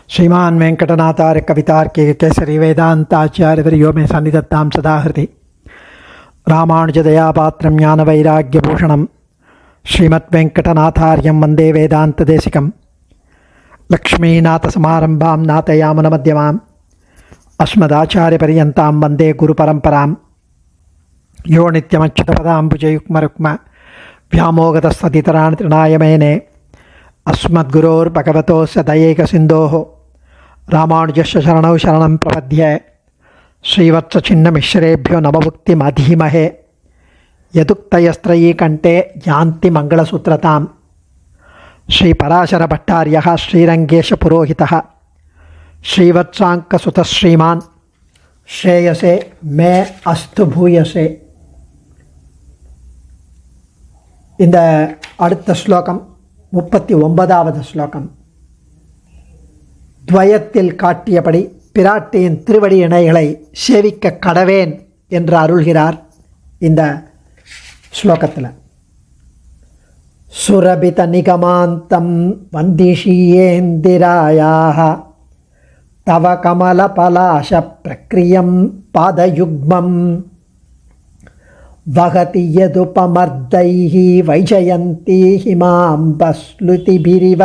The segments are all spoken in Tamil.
श्रीमान् वेंकटनाथार्य कवितार्के केसरी वेदांताचार्यवर्यो मे सन्निधत्तां सदा हृदि रामानुजदयापात्रं ज्ञानवैराग्यभूषणं श्रीमद्वेंकटनाथार्यं वन्दे वेदान्तदेशिकं लक्ष्मीनाथसमारम्भां नाथयामुनमध्यमाम् अस्मदाचार्यपर्यन्तां वन्दे गुरुपरम्परां यो नित्यमच्युतपदाम्बुजयुग्मरुक्म व्यामोगतस्फतितराणि तृणाय मेने अस्मद्गुरोर्भगवतोस्य दयैकसिन्धोः रामानुजस्य शरणौ शरणं प्रपद्ये श्रीवत्सचिन्नमिश्रेभ्यो नवमुक्तिमधीमहे यदुक्तयस्त्रयी कण्ठे यान्ति मङ्गलसूत्रतां श्रीपराशरभट्टार्यः श्रीरङ्गेशपुरोहितः श्रीवत्साङ्कसुतः श्रीमान् श्रेयसे मे अस्तु भूयसे. இந்த அடுத்த ஸ்லோகம் 39வது ஸ்லோகம். துவயத்தில் காட்டியபடி பிராட்டியின் திருவடி இணைகளை சேவிக்க கடவேன் என்று அருள்கிறார் இந்த ஸ்லோகத்தில். சுரபித நிகமாந்தம் வந்திஷியேந்திராயாக தவ கமல பலாஷ பிரக்ரியம் பாதயுக்மம் வகதி யதுபமர்தைஹ வைஜயந்தி ஹிமாம்பஸ்லுதிபிரிவ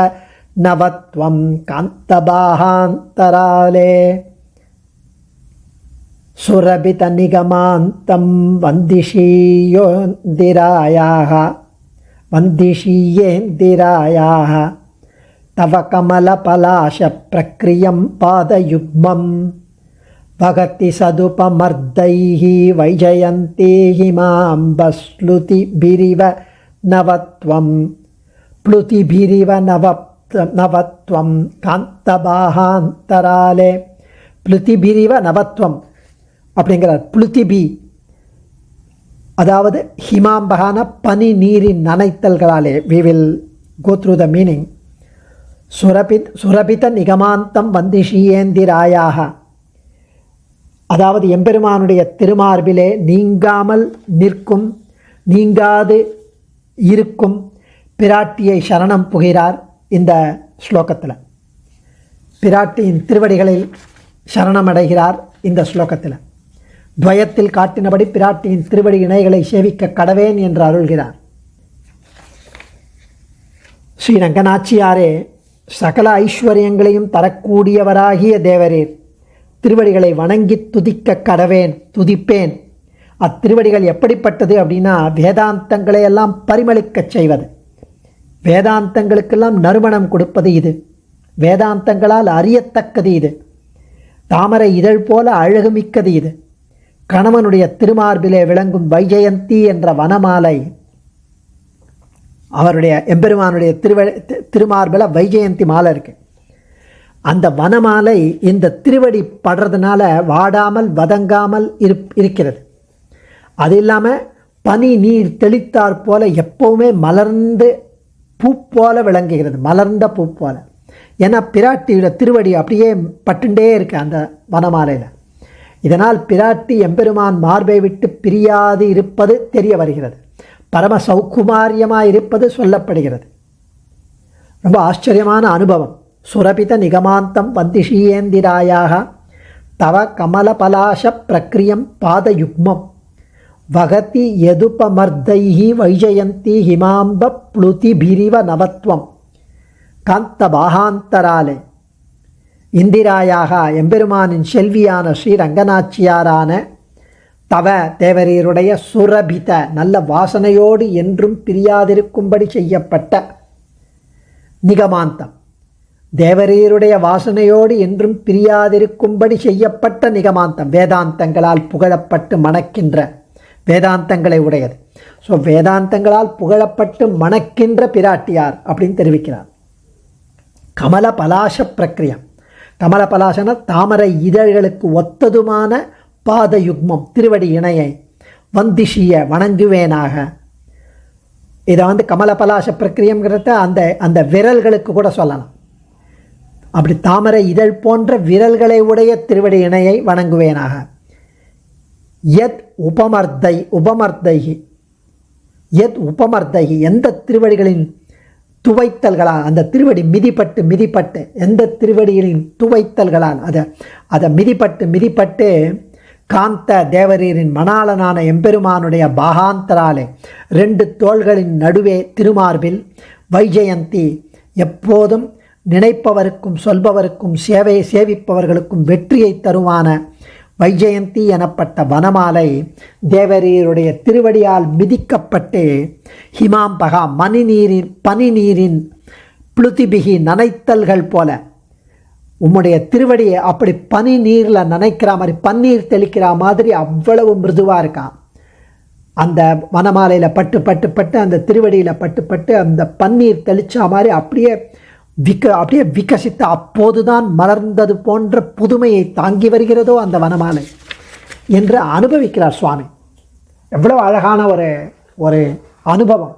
நவத்வம் காந்தபாஹாந்தராலே. சுரபித நிகமாந்தம் வந்திஷியேந்திராயாக தவ கமல பலாஷ பிரக்ரியம் பாதயுக்மம் भगति सदुपमर्दैः वैजयन्ती हिमाम्बस्लुतिभिरिव नवत्वं प्लुतिभिरिव नवत्वं कान्तबाहान्तराले. प्लुतिभिरिव நவத்வம் அப்படிங்கிறார். புளுதிபி அதாவது ஹிமாம்பகான பனி நீரின் நனைத்தல்களாலே. we will go through the meaning. சுரபித நிகமாந்தம் வந்திஷியேந்திராயாக அதாவது எம்பெருமானுடைய திருமார்பிலே நீங்காமல் நிற்கும் நீங்காது இருக்கும் பிராட்டியை சரணம் புகிறார் இந்த ஸ்லோகத்தில். பிராட்டியின் திருவடிகளில் சரணமடைகிறார் இந்த ஸ்லோகத்தில். துவயத்தில் காட்டினபடி பிராட்டியின் திருவடி இணைகளை சேவிக்க கடவேன் என்று அருள்கிறார். ஸ்ரீ ரங்கநாச்சியாரே, சகல ஐஸ்வர்யங்களையும் தரக்கூடியவராகிய தேவரீர், திருவடிகளை வணங்கி துதிக்க கடவேன், துதிப்பேன். அத்திருவடிகள் எப்படிப்பட்டது அப்படின்னா, வேதாந்தங்களை எல்லாம் பரிமளிக்கச் செய்வது, வேதாந்தங்களுக்கெல்லாம் நறுமணம் கொடுப்பது இது, வேதாந்தங்களால் அறியத்தக்கது இது, தாமரை இதழ் போல அழகுமிக்கது இது. கணவனுடைய திருமார்பிலே விளங்கும் வைஜயந்தி என்ற வனமாலை, அவருடைய எம்பெருமானுடைய திருமார்பில் வைஜயந்தி மாலை இருக்குது. அந்த வனமாலை இந்த திருவடி படுறதுனால வாடாமல் வதங்காமல் இருக்கிறது. அது இல்லாமல் பனி நீர் தெளித்தாற் போல எப்போவுமே மலர்ந்து பூ போல விளங்குகிறது, மலர்ந்த பூ போல. ஏன்னா பிராட்டியோட திருவடி அப்படியே பட்டுண்டே இருக்கு அந்த வனமாலையில். இதனால் பிராட்டி எம்பெருமான் மார்பை விட்டு பிரியாது இருப்பது தெரிய வருகிறது, பரம சௌக்குமாரியமாக இருப்பது சொல்லப்படுகிறது. ரொம்ப ஆச்சரியமான அனுபவம். சுரபித நிகமாந்தம் வந்திஷியேந்திராயாக தவ கமல பலாஷ பிரக்ரியம் பாதயுக்மம் வகதி யதுபமர்தைஹி வைஜயந்தி ஹிமாம்ப ப்ளுதிபிரிவ நவத்வம் காந்தபாஹாந்தராலே. இந்திராயாக எம்பெருமானின் செல்வியான ஸ்ரீ ரங்கநாச்சியாரான தவ தேவரீருடைய சுரபித நல்ல வாசனையோடு என்றும் பிரியாதிருக்கும்படி செய்யப்பட்ட நிகமாந்தம், தேவரீருடைய வாசனையோடு என்றும் பிரியாதிருக்கும்படி செய்யப்பட்ட நிகமாந்தம், வேதாந்தங்களால் புகழப்பட்டு மணக்கின்ற வேதாந்தங்களை உடையது. ஸோ வேதாந்தங்களால் புகழப்பட்டு மணக்கின்ற பிராட்டியார் அப்படின்னு தெரிவிக்கிறார். கமல பலாஷ பிரக்ரியம், கமல பலாசன தாமரை இதழ்களுக்கு ஒத்ததுமான பாதயுக்மம் திருவடி இணையை வந்திஷிய வணங்குவேனாக. இதை கமல பலாஷ பிரக்ரியங்கிறத அந்த விரல்களுக்கு கூட சொல்லலாம். அப்படி தாமரை இதழ் போன்ற விரல்களை உடைய திருவடி இணையை வணங்குவேனாக. யத் உபமர்தைஹி எந்த திருவடிகளின் துவைத்தல்களால் அந்த திருவடி மிதிப்பட்டு எந்த திருவடியின் துவைத்தல்களால் அதை மிதிப்பட்டு காந்த தேவரீரின் மணாளனான எம்பெருமானுடைய பாகாந்தராலே 2 தோள்களின் நடுவே திருமார்பில் வைஜெயந்தி எப்போதும் நினைப்பவருக்கும் சொல்பவருக்கும் சேவிப்பவர்களுக்கும் வெற்றியை தருவான வைஜெயந்தி எனப்பட்ட வனமாலை தேவரீருடைய திருவடியால் மிதிக்கப்பட்டு ஹிமாம்பகா பனிநீரின் புளுதிபிகி நனைத்தல்கள் போல உம்முடைய திருவடியை அப்படி பனி நீரில் நனைக்கிற மாதிரி பன்னீர் தெளிக்கிற மாதிரி அவ்வளவு மிருதுவாக இருக்கான். அந்த வனமாலையில் பட்டு அந்த திருவடியில் பட்டு அந்த பன்னீர் தெளிச்சா மாதிரி அப்படியே விகசித்த அப்போதுதான் மலர்ந்தது போன்ற புதுமையை தாங்கி வருகிறதோ அந்த வனமாலை என்று அனுபவிக்கிறார் சுவாமி. எவ்வளவு அழகான ஒரு அனுபவம்.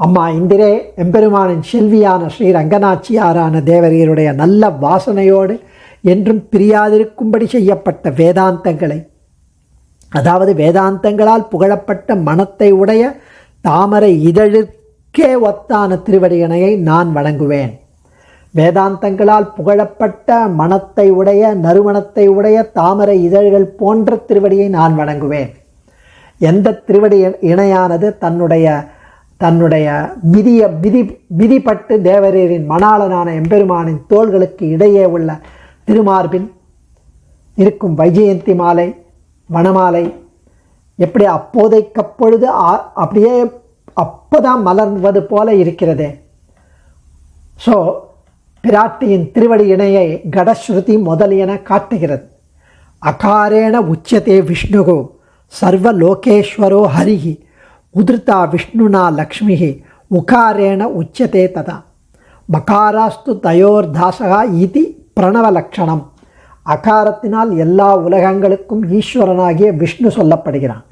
அம்மா இந்திரே எம்பெருமானின் செல்வியான ஸ்ரீ ரங்கநாச்சியாரான தேவரீருடைய நல்ல வாசனையோடு என்றும் பிரியாதிருக்கும்படி செய்யப்பட்ட வேதாந்தங்களை, அதாவது வேதாந்தங்களால் புகழப்பட்ட மனத்தை உடைய தாமரை இதழிற்கே ஒத்தான திருவடியினையை நான் வணங்குவேன். வேதாந்தங்களால் புகழப்பட்ட மனத்தை உடைய நறுமணத்தை உடைய தாமரை இதழ்கள் போன்ற திருவடியை நான் வணங்குவேன். எந்த திருவடி இணையானது தன்னுடைய மிதிப்பட்டு தேவரீரின் மணாளனான எம்பெருமானின் தோள்களுக்கு இடையே உள்ள திருமார்பில் இருக்கும் வைஜெயந்தி மாலை வனமாலை எப்படி அப்போதைக்கப்பொழுது அப்படியே அப்போதான் மலர்வது போல இருக்கிறது. ஸோ பிராட்டியின் திருவடி இணையை கடஸ்ருதி முதலியன காட்டுகிறது. அகாரேண உச்சதே விஷ்ணுகோ சர்வலோகேஸ்வரோ ஹரிஹி உதிர்த்தா விஷ்ணுனா லக்ஷ்மிஹி உகாரேண உச்சதே ததா மகாராஸ்து தயோர்தாசகா இதி பிரணவலக்ஷணம். அகாரத்தினால் எல்லா உலகங்களுக்கும் ஈஸ்வரனாகிய விஷ்ணு சொல்லப்படுகிறான்.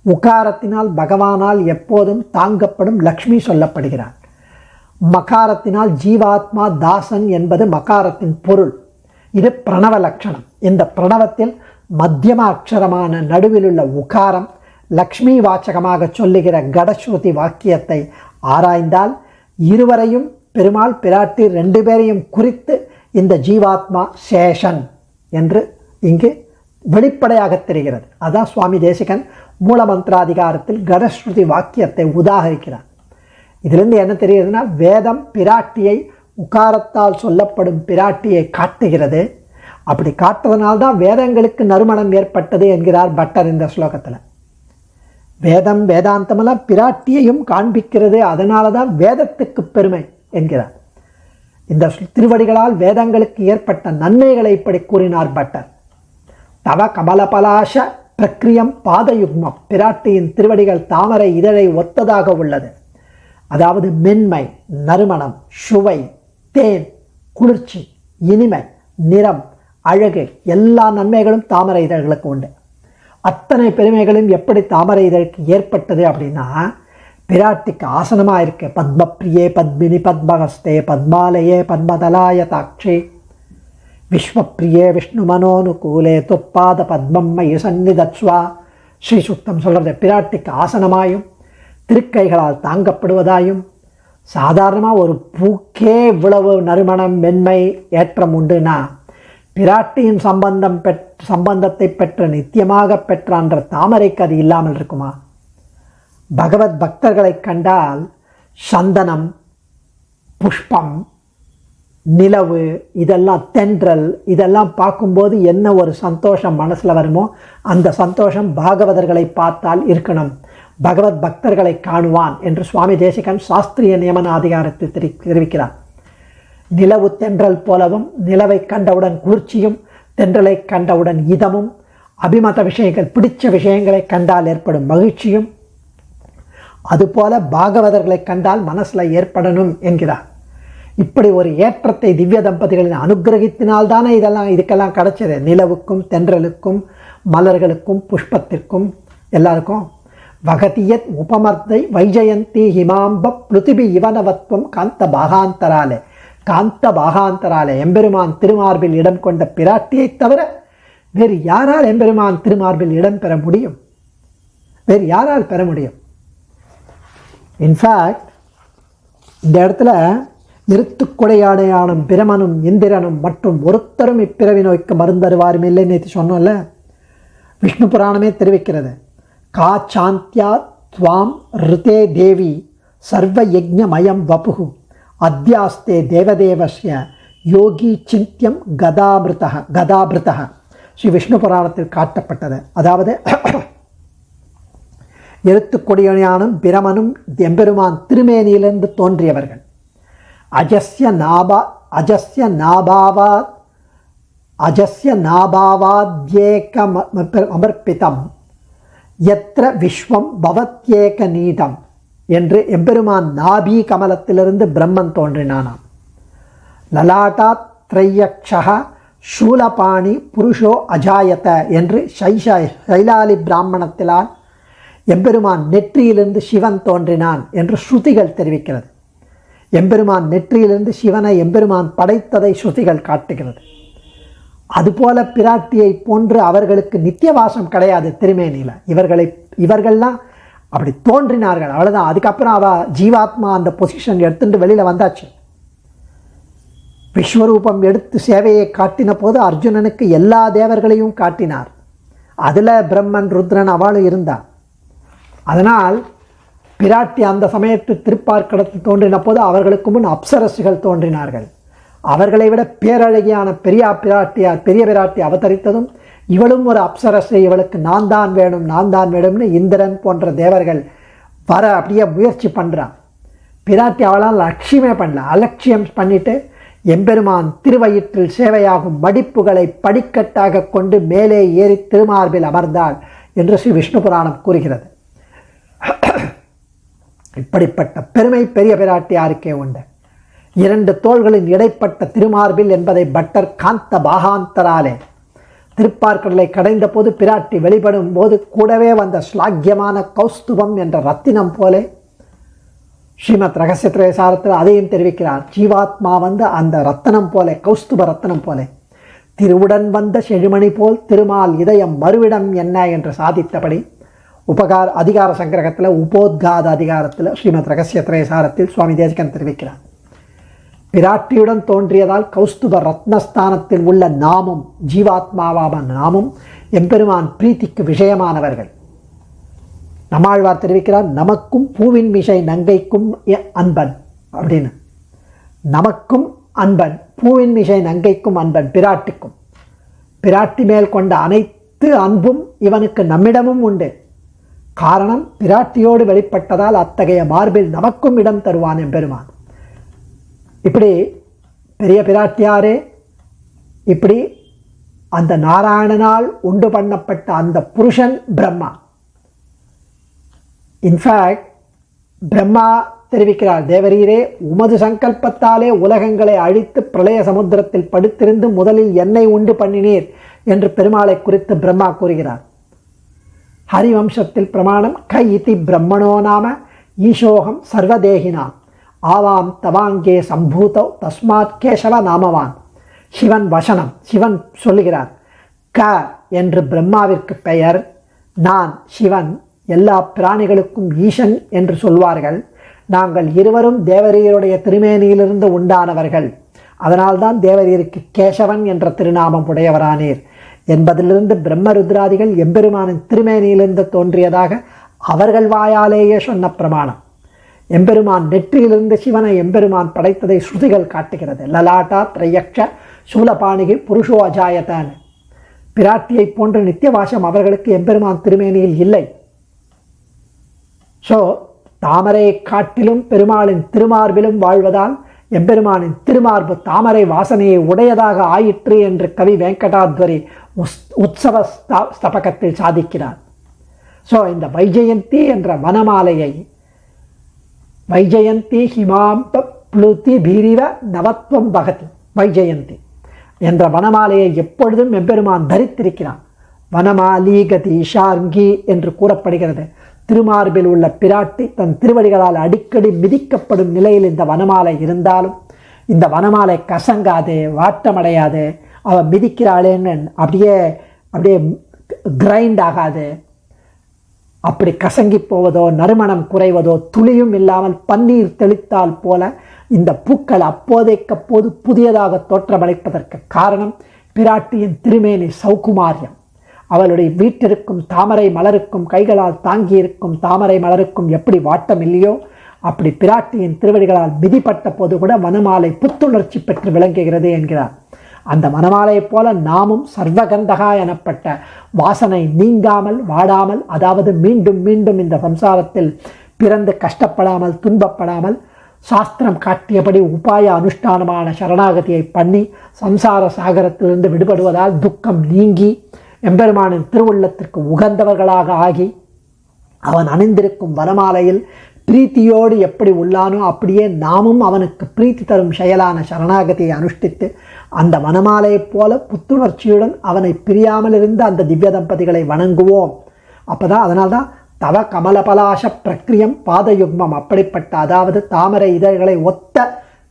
உகாரத்தினால் பகவானால் எப்போதும் தாங்கப்படும் லக்ஷ்மி சொல்லப்படுகிறான். மகாரத்தினால் ஜீவாத்மா தாசன் என்பது மகாரத்தின் பொருள். இது பிரணவ லட்சணம். இந்த பிரணவத்தில் மத்தியம அக்ஷரமான நடுவிலுள்ள உகாரம் லக்ஷ்மி வாச்சகமாக சொல்லுகிற கடஸ்ருதி வாக்கியத்தை ஆராய்ந்தால் இருவரையும் பெருமாள் பிராட்டி 2 பேரையும் குறித்து இந்த ஜீவாத்மா சேஷன் என்று இங்கு வெளிப்படையாக தெரிகிறது. அதான் சுவாமி தேசிகன் மூலமந்திராதிகாரத்தில் கடஸ்ருதி வாக்கியத்தை உதாகரிக்கிறார். இதிலிருந்து என்ன தெரிகிறதுனா, வேதம் பிராட்டியை உகாரத்தால் சொல்லப்படும் பிராட்டியை காட்டுகிறது. அப்படி காட்டுவதனால்தான் வேதங்களுக்கு நறுமணம் ஏற்பட்டது என்கிறார் பட்டர் இந்த ஸ்லோகத்தில். வேதம் வேதாந்தமெல்லாம் பிராட்டியையும் காண்பிக்கிறது, அதனால தான் வேதத்துக்கு பெருமை என்கிறார். இந்த திருவடிகளால் வேதங்களுக்கு ஏற்பட்ட நன்மைகளை இப்படி கூறினார் பட்டர். தவ கமலபலாஷ பிரக்ரியம் பாதயுக்மம். பிராட்டியின் திருவடிகள் தாமரை இதழை ஒத்ததாக உள்ளது. அதாவது மென்மை, நறுமணம், சுவை, தேன், குளிர்ச்சி, இனிமை, நிறம், அழகு எல்லா நன்மைகளும் தாமரை இதழ்களுக்கு உண்டு. அத்தனை பெருமைகளும் எப்படி தாமரை இதழுக்கு ஏற்பட்டது அப்படின்னா, பிராட்டிக்கு ஆசனமாக இருக்கு. பத்மப்ரியே பத்மினி பத்மஹஸ்தே பத்மாலயே பத்மதலாய தாட்சே விஸ்வப்ரியே விஷ்ணு மனோனுகூலே தொப்பாத பத்மம்மயி சந்நிதத்ஸ்வா. ஸ்ரீ சுத்தம் சொல்கிறது பிராட்டிக்கு ஆசனமாயும் திருக்கைகளால் தாங்கப்படுவதாயும். சாதாரணமாக ஒரு பூக்கே இவ்வளவு நறுமணம் மென்மை ஏற்றம் உண்டுனா பிராட்டியின் சம்பந்தத்தை பெற்ற நித்தியமாக பெற்றான்ற தாமரைக்கு அது இல்லாமல் இருக்குமா? பகவத் பக்தர்களை கண்டால் சந்தனம், புஷ்பம், நிலவு, இதெல்லாம் தென்றல், இதெல்லாம் பார்க்கும்போது என்ன ஒரு சந்தோஷம் மனசில் வருமோ அந்த சந்தோஷம் பாகவதர்களை பார்த்தால் இருக்கணும். பகவத் பக்தர்களை காணுவான் என்று சுவாமி தேசிகன் சாஸ்திரிய நியமன அதிகாரத்தில் தெரிவிக்கிறார். நிலவு தென்றல் போலவும், நிலவை கண்டவுடன் குளிர்ச்சியும், தென்றலை கண்டவுடன் இதமும், அபிமத விஷயங்கள் பிடிச்ச விஷயங்களை கண்டால் ஏற்படும் மகிழ்ச்சியும், அதுபோல பாகவதர்களை கண்டால் மனசில் ஏற்படணும் என்கிறார். இப்படி ஒரு ஏற்றத்தை திவ்ய தம்பதிகளின் அனுகிரகத்தினால்தானே இதுக்கெல்லாம் கிடைச்சது. நிலவுக்கும் தென்றலுக்கும் மலர்களுக்கும் புஷ்பத்திற்கும் எல்லாருக்கும். வகதியத் உபமர்த்தை வைஜயந்தி ஹிமாம்ப பிருத்திபி இவனவத்வம் காந்த பாகாந்தராலே எம்பெருமான் திருமார்பில் இடம் கொண்ட பிராட்டியை தவிர வேறு யாரால் எம்பெருமான் திருமார்பில் இடம் பெற முடியும்? வேறு யாரால் பெற முடியும்? இன்ஃபேக்ட் இந்த இடத்துல எருத்துக்கொடையாடையானும் பிரமனும் இந்திரனும் மற்றும் ஒருத்தரும் இப்பிறவி நோய்க்கு மருந்தருவாரும் இல்லைன்னு நேற்று சொன்னோம்ல. விஷ்ணு புராணமே தெரிவிக்கிறது. கா சாந்தியா துவாம் ரிதே தேவி சர்வ யஜ்ஞமயம் வபுகு அத்தியாஸ்தே தேவதேவஸ்ய யோகி சிந்தியம் கதாபிருதா ஸ்ரீ விஷ்ணு புராணத்தில் காட்டப்பட்டது. அதாவது எருத்துக்கொடியானும் பிரமனும் எம்பெருமான் திருமேனியிலிருந்து தோன்றியவர்கள். அஜஸ்ய நாபாவாத்யேகமர்ப்பிதம் யத்ர விஸ்வம் பவத்யேக நீதம் என்று எம்பெருமான் நாபி கமலத்திலிருந்து பிரம்மன் தோன்றினானாம். லலாட்டா த்ரையக்ஷா சூலபாணி புருஷோ அஜாயத என்று சைலாலி பிராமணத்திலால் எம்பெருமான் நெற்றியிலிருந்து சிவன் தோன்றினான் என்று ஸ்ருதிகள் தெரிவிக்கிறது. எம்பெருமான் நெற்றியிலிருந்து சிவனை எம்பெருமான் படைத்ததை ஸ்ருதிகள் காட்டுகிறது. அதுபோல பிராட்டியை போன்று அவர்களுக்கு நித்தியவாசம் கிடையாது திருமேனியில். இவர்கள்லாம் அப்படி தோன்றினார்கள், அவ்வளோதான். அதுக்கப்புறம் ஜீவாத்மா அந்த பொசிஷன் எடுத்துட்டு வெளியில் வந்தாச்சு. விஸ்வரூபம் எடுத்து சேவையை காட்டின போது அர்ஜுனனுக்கு எல்லா தேவர்களையும் காட்டினார். அதில் பிரம்மன் ருத்ரன் அவளும் இருந்தார். அதனால் பிராட்டி அந்த சமயத்தில் திருப்பார்க்கடத்தில் தோன்றின போது அவர்களுக்கு முன் அப்சரசுகள் தோன்றினார்கள். அவர்களை விட பேரழகியான பெரிய பிராட்டி அவதரித்ததும் இவளும் ஒரு அப்சரசு, இவளுக்கு நான் தான் வேணும்னு இந்திரன் போன்ற தேவர்கள் வர அப்படியே முயற்சி பண்ணுறான். பிராட்டி அவளால் லட்சியமே பண்ணல, அலட்சியம் பண்ணிட்டு எம்பெருமான் திருவயிற்றில் சேவையாகும் மடிப்புகளை படிக்கட்டாக கொண்டு மேலே ஏறி திருமார்பில் அமர்ந்தாள் என்று ஸ்ரீ விஷ்ணு புராணம் கூறுகிறது. இப்படிப்பட்ட பெருமை பெரிய பிராட்டியாருக்கே உண்டு. 2 தோள்களின் இடைப்பட்ட திருமார்பில் என்பதை பட்டர் காந்த பாகாந்தராலே திருப்பார்க்கடலை கடைந்த போது பிராட்டி வெளிப்படும் போது கூடவே வந்த ஸ்லாக்கியமான கௌஸ்துபம் என்ற ரத்தினம் போலே ஸ்ரீமத் ரகசிய திரயசாரத்தில் அதையும் தெரிவிக்கிறார். ஜீவாத்மா வந்து அந்த ரத்தனம் போல, கௌஸ்துப ரத்தனம் போல, திருவுடன் வந்த செழுமணி போல் திருமால் இதயம் மறுவிடம் என்ன என்று சாதித்தபடி அதிகார சங்கிரகத்தில் உபோத்காத அதிகாரத்தில் ஸ்ரீமத் ரகசிய திரயசாரத்தில் சுவாமி தேசிகன் தெரிவிக்கிறார். பிராட்டியுடன் தோன்றியதால் கௌஸ்துப ரத்னஸ்தானத்தில் உள்ள நாமும் ஜீவாத்மாவான நாமும் எம்பெருமான் பிரீத்திக்கு விஷயமானவர்கள். நம்மாழ்வார் தெரிவிக்கிறார், நமக்கும் பூவின் மிசை நங்கைக்கும் அன்பன் அப்படின்னு. நமக்கும் அன்பன், பூவின் மிசை நங்கைக்கும் அன்பன், பிராட்டிக்கும். பிராட்டி மேல் கொண்ட அனைத்து அன்பும் இவனுக்கு நம்மிடமும் உண்டு. காரணம், பிராட்டியோடு வெளிப்பட்டதால் அத்தகைய மார்பில் நமக்கும் இடம் தருவான் எம்பெருமான். இப்படி பெரிய பிராட்டியாரே இப்படி அந்த நாராயணனால் உண்டு பண்ணப்பட்ட அந்த புருஷன் பிரம்மா. இன்ஃபேக்ட் பிரம்மா தெரிவிக்கிறார், தேவரீரே உமது சங்கல்பத்தாலே உலகங்களை அழித்து பிரளய சமுத்திரத்தில் படுத்திருந்து முதலில் என்னை உண்டு பண்ணினீர் என்று பெருமாளை குறித்து பிரம்மா கூறுகிறார். ஹரிவம்சத்தில் பிரமாணம் கை இதி பிரம்மணோ நாம ஈசோகம் சர்வதேகினாம் ஆவாம் தவாங்கே சம்பூதோ தஸ்மாத் கேசவ நாமவான். சிவன் வசனம், சிவன் சொல்லுகிறார், க என்று பிரம்மாவிற்கு பெயர், நான் சிவன், எல்லா பிராணிகளுக்கும் ஈசன் என்று சொல்வார்கள். நாங்கள் இருவரும் தேவரீருடைய திருமேனியிலிருந்து உண்டானவர்கள், அதனால்தான் தேவரீருக்கு கேசவன் என்ற திருநாமம் உடையவரானீர் என்பதிலிருந்து பிரம்மருத்ராதிகள் எம்பெருமானின் திருமேனியிலிருந்து தோன்றியதாக அவர்கள் வாயாலேயே சொன்ன பிரமாணம். எம்பெருமான் நெற்றியிலிருந்து சிவனை எம்பெருமான் படைத்ததை ஸ்ருதிகள் காட்டுகிறது. லலாட்டா திரையக்ஷ சூலபாணிகை புருஷோ அஜாயத்தான். பிராட்டியை போன்ற நித்தியவாசம் அவர்களுக்கு எம்பெருமான் திருமேனியில் இல்லை. ஸோ தாமரையை காட்டிலும் பெருமாளின் திருமார்பிலும் வாழ்வதால் எம்பெருமானின் திருமார்பு தாமரை வாசனையை உடையதாக ஆயிற்று என்று கவி வெங்கடாத்வரி உற்சவ ஸ்தபகத்தில் சாதிக்கிறார். ஸோ இந்த வைஜெயந்தி என்ற வனமாலையை, வைஜெயந்தி ஹிமாம்ப ப்ளுதி பீரிவ நவத்வம் பகதி, வைஜெயந்தி என்ற வனமாலையை எப்பொழுதும் எம்பெருமான் தரித்திருக்கிறான். வனமாலீகதி ஷார்கி என்று கூறப்படுகிறது. திருமார்பில் உள்ள பிராட்டி தன் திருவடிகளால் அடிக்கடி மிதிக்கப்படும் நிலையில் இந்த வனமாலை இருந்தாலும் இந்த வனமாலை கசங்காது, வாட்டமடையாது. அவள் மிதிக்கிறாளேன்னு அப்படியே கிரைண்ட் ஆகாது. அப்படி கசங்கி போவதோ நறுமணம் குறைவதோ துளியும் இல்லாமல் பன்னீர் தெளித்தால் போல இந்த பூக்கள் அப்போதைக்கப்போது புதியதாக தோற்றமளிப்பதற்கு காரணம் பிராட்டியின் திருமேனி சௌகுமாரியம். அவளுடைய வீட்டிற்கும் தாமரை மலருக்கும் கைகளால் தாங்கியிருக்கும் தாமரை மலருக்கும் எப்படி வாட்டம் இல்லையோ அப்படி பிராட்டியின் திருவடிகளால் மிதிப்பட்ட போது கூட வனமாலை புத்துணர்ச்சி பெற்று விளங்குகிறது என்கிறார். அந்த வனமாலையைப் போல நாமும் சர்வகந்தகா எனப்பட்ட வாசனை நீங்காமல் வாடாமல், அதாவது மீண்டும் மீண்டும் இந்த சம்சாரத்தில் பிறந்து கஷ்டப்படாமல் துன்பப்படாமல் சாஸ்திரம் காட்டியபடி உபாய அனுஷ்டானமான சரணாகதியை பண்ணி சம்சார சாகரத்திலிருந்து விடுபடுவதால் துக்கம் நீங்கி எம்பெருமானின் திருவுள்ளத்திற்கு உகந்தவர்களாக ஆகி அவன் அணிந்திருக்கும் வனமாலையில் பிரீத்தியோடு எப்படி உள்ளானோ அப்படியே நாமும் அவனுக்கு பிரீத்தி தரும் செயலான சரணாகதியை அனுஷ்டித்து அந்த வனமாலையைப் போல புத்துணர்ச்சியுடன் அவனை பிரியாமல் இருந்த அந்த திவ்ய தம்பதிகளை வணங்குவோம். அப்போதான் அதனால்தான் தவ கமலபலாச பிரக்ரியம் பாதயுக்மம், அப்படிப்பட்ட அதாவது தாமரை இதழ்களை ஒத்த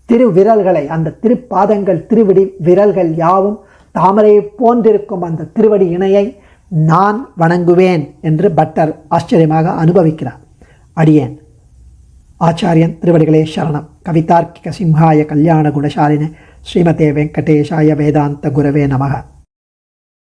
திருவிரல்களை, அந்த திருப்பாதங்கள் திருவிடி விரல்கள் யாவும் தாமரையை போன்றிருக்கும் அந்த திருவடி இணையை நான் வணங்குவேன் என்று பட்டர் ஆச்சரியமாக அனுபவிக்கிறார். அடியேன் ஆச்சாரியன் திருவடிகளே சரணம். கவிதார்க்கிக சிம்ஹாய கல்யாண குணசாலினே ஸ்ரீமதே வெங்கடேஷாய வேதாந்த குரவே நமக.